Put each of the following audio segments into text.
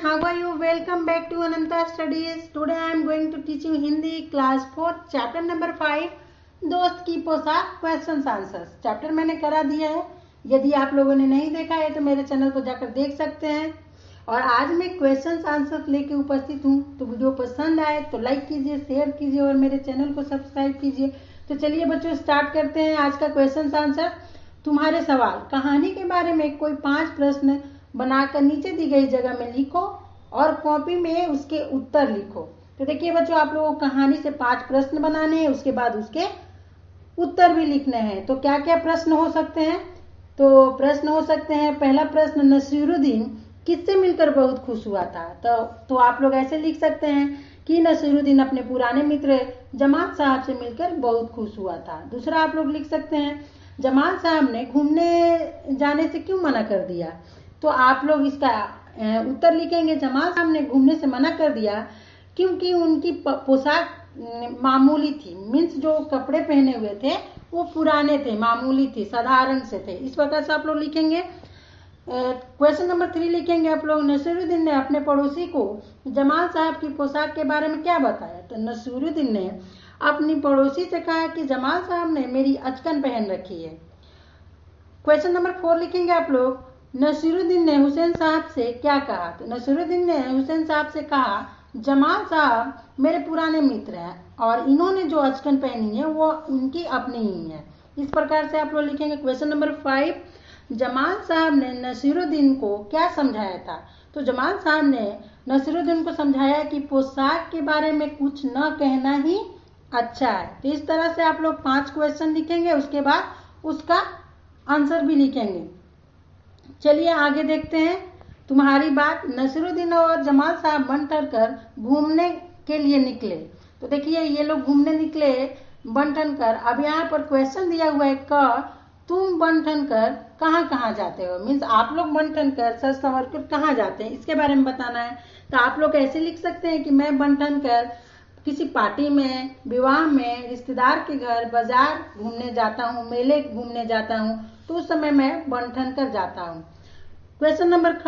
how are you? Welcome back to Ananta Studies. Today I am going to teach you Hindi class 4 chapter number 5 दोस्त की पोशाक questions answers. Chapter मैंने करा दिया है, यदि आप लोगों ने नहीं देखा है तो मेरे चैनल को जाकर देख सकते हैं। और आज मैं क्वेश्चंस आंसर्स लेके उपस्थित हूँ, तो वीडियो पसंद आए तो लाइक कीजिए, शेयर कीजिए और मेरे चैनल को सब्सक्राइब कीजिए। तो चलिए बच्चों स्टार्ट करते हैं आज का क्वेश्चंस आंसर। तुम्हारे सवाल, कहानी के बारे में कोई 5 प्रश्न बनाकर नीचे दी गई जगह में लिखो और कॉपी में उसके उत्तर लिखो। तो देखिए बच्चों, आप लोगों को कहानी से 5 प्रश्न बनाने हैं, उसके बाद उसके उत्तर भी लिखने हैं। तो क्या क्या प्रश्न हो सकते हैं? तो प्रश्न हो सकते हैं, पहला प्रश्न, नसीरुद्दीन किससे मिलकर बहुत खुश हुआ था? तो आप लोग ऐसे लिख सकते हैं कि नसीरुद्दीन अपने पुराने मित्र जमाल साहब से मिलकर बहुत खुश हुआ था। दूसरा आप लोग लिख सकते हैं, जमाल साहब ने घूमने जाने से क्यों मना कर दिया? तो आप लोग इसका उत्तर लिखेंगे, जमाल साहब ने घूमने से मना कर दिया क्योंकि उनकी पोशाक मामूली थी। मीन्स जो कपड़े पहने हुए थे वो पुराने थे, मामूली थे, साधारण से थे। इस प्रकार से आप लोग लिखेंगे। क्वेश्चन नंबर 3 लिखेंगे आप लोग, नसीरुद्दीन ने अपने पड़ोसी को जमाल साहब की पोशाक के बारे में क्या बताया? तो नसीरुद्दीन ने अपनी पड़ोसी से कहा कि जमाल साहब ने मेरी अचकन पहन रखी है। क्वेश्चन नंबर 4 लिखेंगे आप लोग, नसीरुद्दीन ने हुसैन साहब से क्या कहा? तो नसीरुद्दीन ने हुसैन साहब से कहा, जमाल साहब मेरे पुराने मित्र हैं और इन्होंने जो अचकन पहनी है वो उनकी अपनी ही है। इस प्रकार से आप लोग लिखेंगे। क्वेश्चन नंबर 5, जमाल साहब ने नसीरुद्दीन को क्या समझाया था? तो जमाल साहब ने नसीरुद्दीन को समझाया कि पोशाक के बारे में कुछ न कहना ही अच्छा है। तो इस तरह से आप लोग 5 क्वेश्चन लिखेंगे, उसके बाद उसका आंसर भी लिखेंगे। चलिए आगे देखते हैं। तुम्हारी बात, नसीरुद्दीन और जमाल साहब बन ठन कर घूमने के लिए निकले। तो देखिए ये लोग घूमने निकले बन ठन कर। अब यहाँ पर क्वेश्चन दिया हुआ है क, तुम बन ठन कर कहाँ कहाँ जाते हो? मीन्स आप लोग बन ठन कर सज संवर कर कहाँ जाते हैं, इसके बारे में बताना है। तो आप लोग ऐसे लिख सकते हैं कि मैं बन ठन कर किसी पार्टी में, विवाह में, रिश्तेदार के घर, बाजार घूमने जाता हूँ, मेले घूमने जाता हूँ, तो उस समय मैं बन ठन कर जाता हूँ। क्वेश्चन नंबर ख,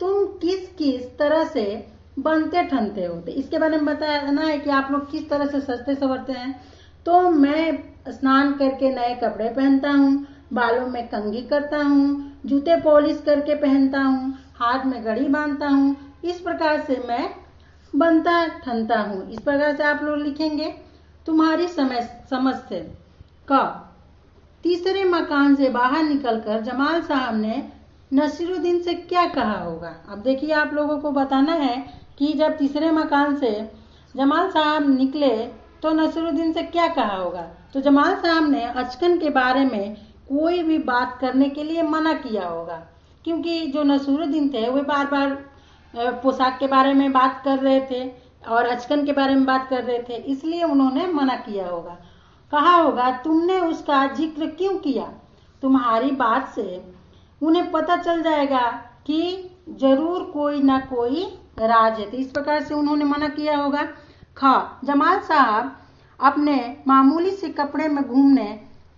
तुम किस किस तरह से बनते ठनते हो? तो इसके बारे में बताना है कि आप लोग किस तरह से सजते संवरते हैं। तो मैं स्नान करके नए कपड़े पहनता हूँ, बालों में कंघी करता हूँ, जूते पॉलिश करके पहनता हूँ, हाथ में घड़ी बांधता हूँ। इस प्रकार से मैं बनता ठनता हूँ। इस प्रकार से आप लोग लिखेंगे। तुम्हारी समझ से क, तीसरे मकान से बाहर निकलकर जमाल साहब ने नसीरुद्दीन से क्या कहा होगा? अब देखिए आप लोगों को बताना है कि जब तीसरे मकान से जमाल साहब निकले तो नसीरुद्दीन से क्या कहा होगा। तो जमाल साहब ने अचकन के बारे में कोई भी बात करने के लिए मना किया होगा, क्योंकि जो नसीरुद्दीन थे वे बार बार पोशाक के बारे में बात कर रहे थे और अचकन के बारे में बात कर रहे थे, इसलिए उन्होंने मना किया होगा। कहा होगा, तुमने उसका जिक्र क्यों किया? तुम्हारी बात से उन्हें पता चल जाएगा कि जरूर कोई ना कोई राज है। तो इस प्रकार से उन्होंने मना किया होगा। ख, जमाल साहब अपने मामूली से कपड़े में घूमने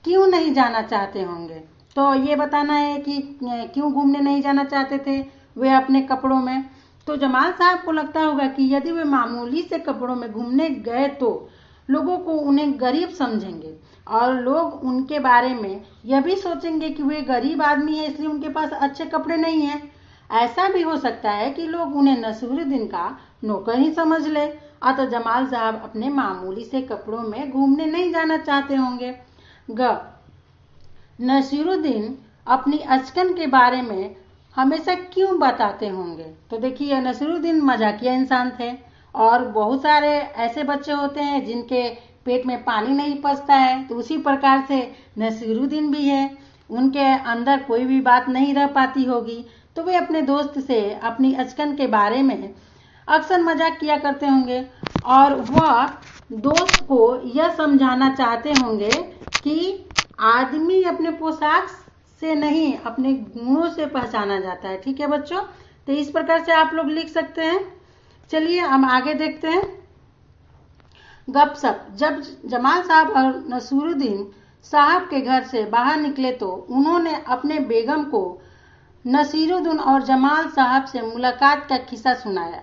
क्यों नहीं जाना चाहते होंगे? तो ये बताना है कि क्यों घूमने नहीं जाना चाहते थे वे अपने कपड़ों में। तो जमाल साहब को लगता होगा कि यदि वे मामूली से कपड़ों में घूमने गए तो लोगों को उन्हें गरीब समझेंगे और लोग उनके बारे में यह भी सोचेंगे कि वे गरीब आदमी है, इसलिए उनके पास अच्छे कपड़े नहीं हैं। ऐसा भी हो सकता है कि लोग उन्हें नसीरुद्दीन का नौकर ही समझ ले। अतः जमाल साहब अपने मामूली से कपड़ों में घूमने नहीं जाना चाहते होंगे। ग, नसीरुद्दीन अपनी अचकन के बारे में हमेशा क्यों बताते होंगे? तो देखिए नसीरुद्दीन मजाकिया इंसान थे और बहुत सारे ऐसे बच्चे होते हैं जिनके पेट में पानी नहीं पचता है, तो उसी प्रकार से नसीरुद्दीन भी है, उनके अंदर कोई भी बात नहीं रह पाती होगी, तो वे अपने दोस्त से अपनी अचकन के बारे में अक्सर मजाक किया करते होंगे और वह दोस्त को यह समझाना चाहते होंगे कि आदमी अपने पोशाक से नहीं अपने गुणों से पहचाना जाता है। ठीक है बच्चों, तो इस प्रकार से आप लोग लिख सकते हैं। चलिए हम आगे देखते हैं। गपशप, जब जमाल साहब और नसीरुद्दीन साहब के घर से बाहर निकले तो उन्होंने अपने बेगम को नसीरुद्दीन और जमाल साहब से मुलाकात का किस्सा सुनाया।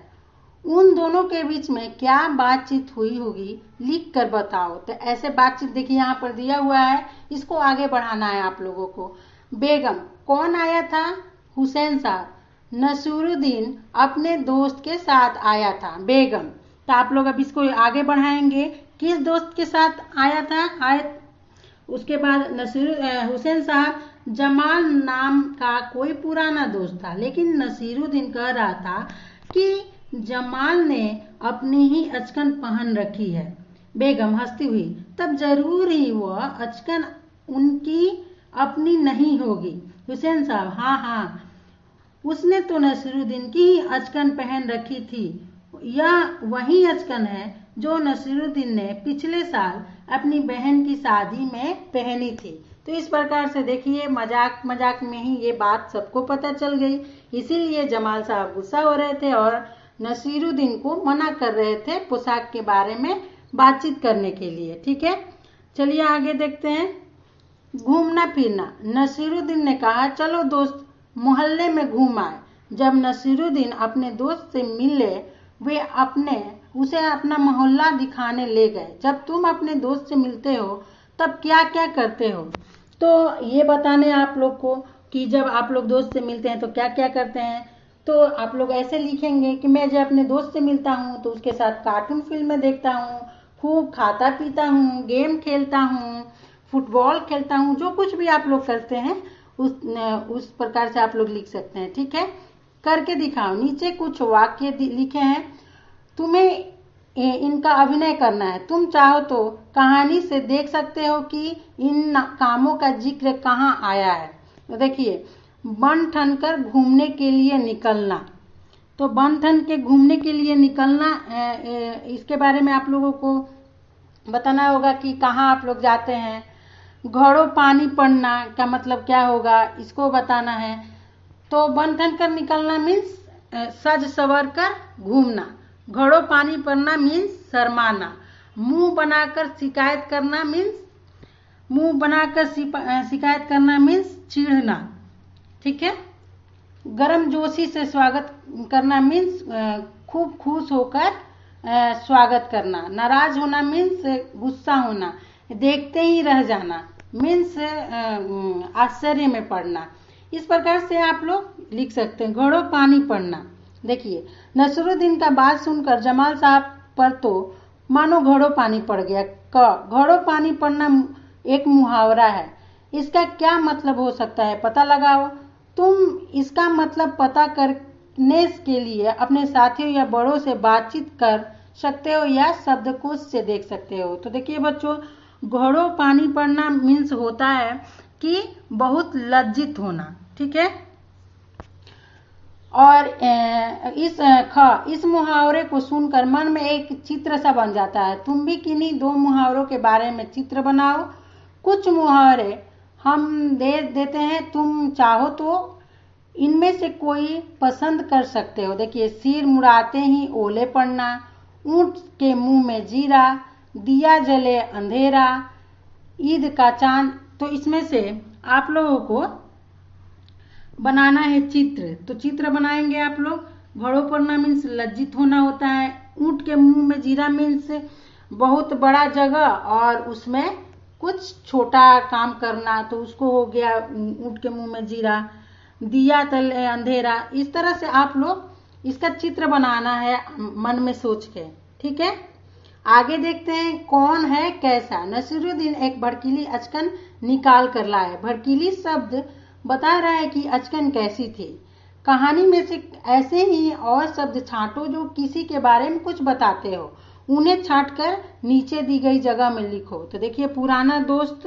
उन दोनों के बीच में क्या बातचीत हुई होगी लिख कर बताओ। तो ऐसे बातचीत देखिए यहाँ पर दिया हुआ है, इसको आगे बढ़ाना है आप लोगों को। बेगम, कौन आया था? हुसैन साहब। नसीरुद्दीन अपने दोस्त के साथ आया था। बेगम, तो आप लोग अब इसको आगे बढ़ाएंगे, किस दोस्त के साथ आया था? उसके बाद हुसैन साहब, जमाल नाम का कोई पुराना दोस्त था, लेकिन नसीरुद्दीन कह रहा था कि जमाल ने अपनी ही अचकन पहन रखी है। बेगम हंसती हुई, तब जरूर ही वह अचकन उनकी अपनी नहीं होगी। हुसैन साहब, हाँ हाँ, उसने तो नसीरुद्दीन की ही अचकन पहन रखी थी। यह वही अचकन है जो नसीरुद्दीन ने पिछले साल अपनी बहन की शादी में पहनी थी। तो इस प्रकार से देखिए मजाक मजाक में ही ये बात सबको पता चल गई, इसीलिए जमाल साहब गुस्सा हो रहे थे और नसीरुद्दीन को मना कर रहे थे पोशाक के बारे में बातचीत करने के लिए। ठीक है, चलिए आगे देखते हैं। घूमना फिरना, नसीरुद्दीन ने कहा, चलो दोस्त मोहल्ले में घूम आए। जब नसीरुद्दीन अपने दोस्त से मिले, वे उसे अपना मोहल्ला दिखाने ले गए। जब तुम अपने दोस्त से मिलते हो तब क्या क्या करते हो? तो ये बताने आप लोग को कि जब आप लोग दोस्त से मिलते हैं तो क्या क्या करते हैं। तो आप लोग ऐसे लिखेंगे कि मैं जब अपने दोस्त से मिलता हूँ तो उसके साथ कार्टून फिल्में देखता हूँ, खूब खाता पीता हूँ, गेम खेलता हूँ, फुटबॉल खेलता हूँ, जो कुछ भी आप लोग करते हैं उस प्रकार से आप लोग लिख सकते हैं। ठीक है, करके दिखाओ। नीचे कुछ वाक्य लिखे हैं, तुम्हें इनका अभिनय करना है। तुम चाहो तो कहानी से देख सकते हो कि इन कामों का जिक्र कहाँ आया है। तो देखिए, बन ठन कर घूमने के लिए निकलना। तो बन ठन के घूमने के लिए निकलना, इसके बारे में आप लोगों को बताना होगा कि कहाँ आप लोग जाते हैं। घड़ों पानी पड़ना का मतलब क्या होगा, इसको बताना है। तो बन ठन कर निकलना मीन्स सज सवर कर घूमना। घड़ों पानी पड़ना मीन्स शर्माना। मुंह बनाकर शिकायत करना मीन्स चिढ़ना। ठीक है, गर्म जोशी से स्वागत करना मीन्स खूब खुश होकर स्वागत करना। नाराज होना मीन्स गुस्सा होना। देखते ही रह जाना मीन्स आश्चर्य में पड़ना। इस प्रकार से आप लोग लिख सकते हैं। घड़ों पानी पड़ना, देखिए नसीरुद्दीन का बात सुनकर जमाल साहब पर तो मानो घड़ों पानी पड़ गया। घड़ों पानी पड़ना एक मुहावरा है, इसका क्या मतलब हो सकता है पता लगाओ। तुम इसका मतलब पता करने के लिए अपने साथियों या बड़ों से बातचीत कर सकते हो या शब्दकोश से देख सकते हो। तो देखिए बच्चों, घड़ों पानी पड़ना मीन्स होता है कि बहुत लज्जित होना। ठीक है, और इस मुहावरे को सुनकर मन में एक चित्र सा बन जाता है। तुम भी किन्हीं दो मुहावरों के बारे में चित्र बनाओ। कुछ मुहावरे हम दे देते हैं, तुम चाहो तो इनमें से कोई पसंद कर सकते हो। देखिए, सिर मुड़ाते ही ओले पड़ना, ऊंट के मुंह में जीरा, दिया जले अंधेरा, ईद का चांद। तो इसमें से आप लोगों को बनाना है चित्र। तो चित्र बनाएंगे आप लोग। घड़ों पड़ना मीन्स लज्जित होना होता है। ऊंट के मुंह में जीरा मीन्स बहुत बड़ा जगह और उसमें कुछ छोटा काम करना, तो उसको हो गया ऊंट के मुंह में जीरा। दिया तले अंधेरा, इस तरह से आप लोग इसका चित्र बनाना है मन में सोच के। ठीक है, आगे देखते हैं। कौन है कैसा? नसीरुद्दीन एक भड़कीली अचकन निकाल कर लाए। भड़कीली शब्द बता रहा है कि अचकन कैसी थी। कहानी में से ऐसे ही और शब्द छांटो जो किसी के बारे में कुछ बताते हो। उन्हें छांटकर नीचे दी गई जगह में लिखो। तो देखिए, पुराना दोस्त,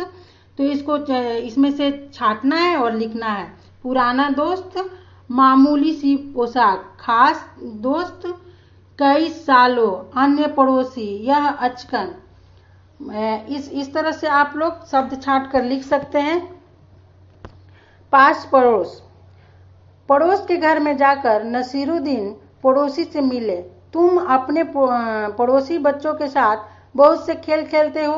तो इसमें से छांटना है और लिखना है। पुराना दोस्त, मामूली सी पोशाक, खास दोस्त, कई सालों, अन्य पड़ोसी, यह अचकन। इस तरह से आप लोग शब्द छांट कर लिख सकते हैं। पास पड़ोस, पड़ोस के घर में जाकर नसीरुद्दीन पड़ोसी से मिले। तुम अपने पड़ोसी बच्चों के साथ बहुत से खेल खेलते हो।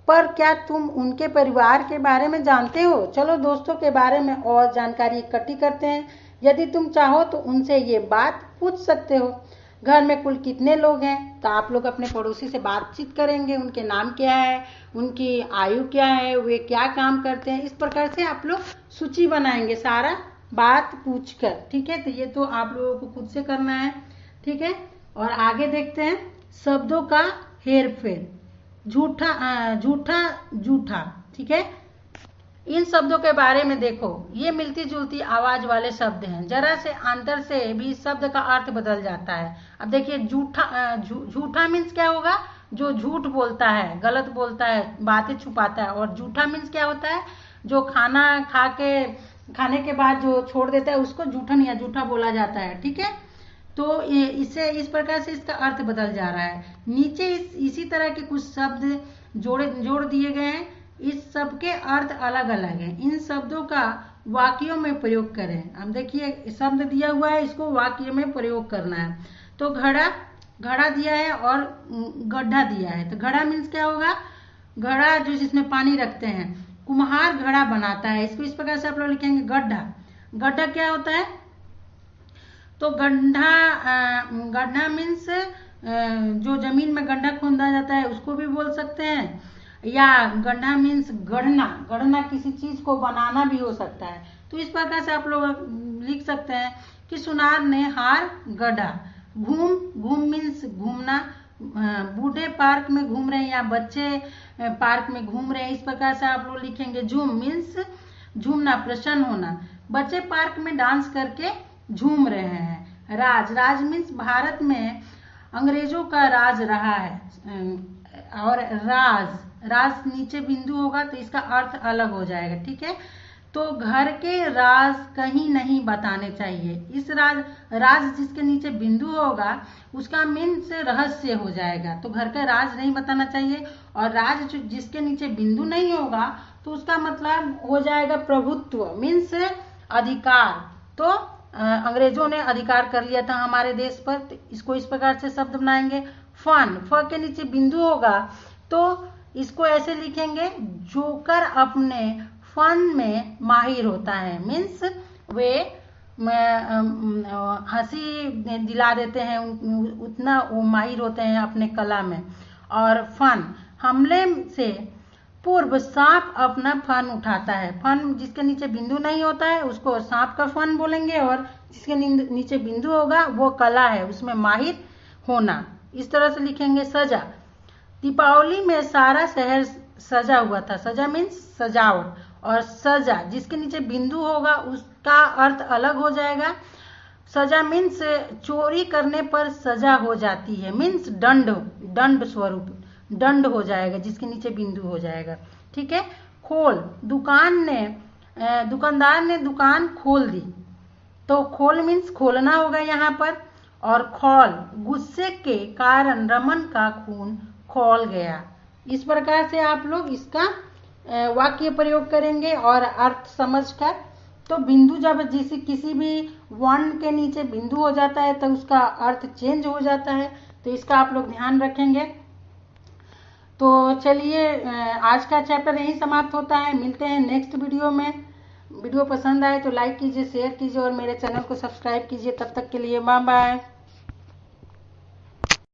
पर क्या तुम उनके परिवार के बारे में जानते हो? चलो दोस्तों के बारे में और जानकारी इकट्ठी करते हैं। यदि तुम चाहो तो उनसे ये बात पूछ सकते हो। घर में कुल कितने लोग हैं? तो आप लोग अपने पड़ोसी से बातचीत करेंगे, उनके नाम क्या है, उनकी आयु क्या है, वे क्या काम करते हैं। इस प्रकार से आप लोग सूची बनाएंगे सारा बात पूछकर। ठीक है, तो ये तो आप लोगों को खुद से करना है। ठीक है, और आगे देखते हैं शब्दों का हेर फेर। झूठा झूठा जूठा। ठीक है, इन शब्दों के बारे में देखो, ये मिलती जुलती आवाज वाले शब्द हैं। जरा से अंतर से भी शब्द का अर्थ बदल जाता है। अब देखिए झूठा मीन्स क्या होगा? जो झूठ बोलता है, गलत बोलता है, बातें छुपाता है। और जूठा मीन्स क्या होता है? जो खाने के बाद जो छोड़ देता है उसको जूठन या जूठा बोला जाता है। ठीक है, तो इसे इस प्रकार से इसका अर्थ बदल जा रहा है। नीचे इसी तरह के कुछ शब्द जोड़ दिए गए हैं। इस सब के अर्थ अलग अलग हैं। इन शब्दों का वाक्यों में प्रयोग करें। अब देखिए शब्द दिया हुआ है, इसको वाक्य में प्रयोग करना है। तो घड़ा दिया है और गड्ढा दिया है। तो घड़ा मीन्स क्या होगा? घड़ा जो जिसमें पानी रखते हैं। कुम्हार घड़ा बनाता है, इसको इस प्रकार से आप लोग लिखेंगे गड्ढा। गड्ढा क्या होता है? तो गड्ढा मीन्स जो जमीन में गड्ढा खोदा जाता है उसको भी बोल सकते हैं, या गड्ढा मीन्स गढ़ना किसी चीज को बनाना भी हो सकता है। तो इस प्रकार से आप लोग लिख सकते हैं कि सुनार ने हार गढ़ा। घूम मीन्स घूमना। बूढ़े पार्क में घूम रहे हैं या बच्चे पार्क में घूम रहे हैं, इस प्रकार से आप लोग लिखेंगे। झूम मीन्स झूमना, प्रसन्न होना। बच्चे पार्क में डांस करके झूम रहे हैं। राज मीन्स भारत में अंग्रेजों का राज रहा है। और राज नीचे बिंदु होगा तो इसका अर्थ अलग हो जाएगा। ठीक है, तो घर के राज कहीं नहीं बताने चाहिए। इस राज जिसके नीचे बिंदु होगा उसका मीन्स रहस्य हो जाएगा। तो घर का राज नहीं बताना चाहिए। और राज जिसके नीचे बिंदु नहीं होगा तो उसका मतलब हो जाएगा प्रभुत्व, मीन्स अधिकार। तो अंग्रेजों ने अधिकार कर लिया था हमारे देश पर। तो इसको इस प्रकार से शब्द बनाएंगे। फ के नीचे बिंदु होगा तो इसको ऐसे लिखेंगे, जोकर अपने फन में माहिर होता है। मीन्स वे हंसी दिला देते हैं, उतना वो माहिर होते हैं अपने कला में। और फन, हमले से पूर्व सांप अपना फन उठाता है। फन जिसके नीचे बिंदु नहीं होता है उसको सांप का फन बोलेंगे, और जिसके नीचे बिंदु होगा वो कला है, उसमें माहिर होना। इस तरह से लिखेंगे। सजा, दीपावली में सारा शहर सजा हुआ था। सजा मीन्स सजावट। और सजा जिसके नीचे बिंदु होगा उसका अर्थ अलग हो जाएगा। सजा मीन्स चोरी करने पर सजा हो जाती है, मीन्स दंड स्वरूप, दंड हो जाएगा जिसके नीचे बिंदु हो जाएगा। ठीक है, खोल, दुकानदार ने दुकान खोल दी। तो खोल मीन्स खोलना होगा यहाँ पर। और खौल, गुस्से के कारण रमन का खून खौल गया। इस प्रकार से आप लोग इसका वाक्य प्रयोग करेंगे और अर्थ समझकर। तो बिंदु जब किसी भी वर्ण के नीचे बिंदु हो जाता है तो उसका अर्थ चेंज हो जाता है। तो इसका आप लोग ध्यान रखेंगे। तो चलिए आज का चैप्टर यहीं समाप्त होता है। मिलते हैं नेक्स्ट वीडियो में। वीडियो पसंद आए तो लाइक कीजिए, शेयर कीजिए और मेरे चैनल को सब्सक्राइब कीजिए। तब तक के लिए बाय बाय।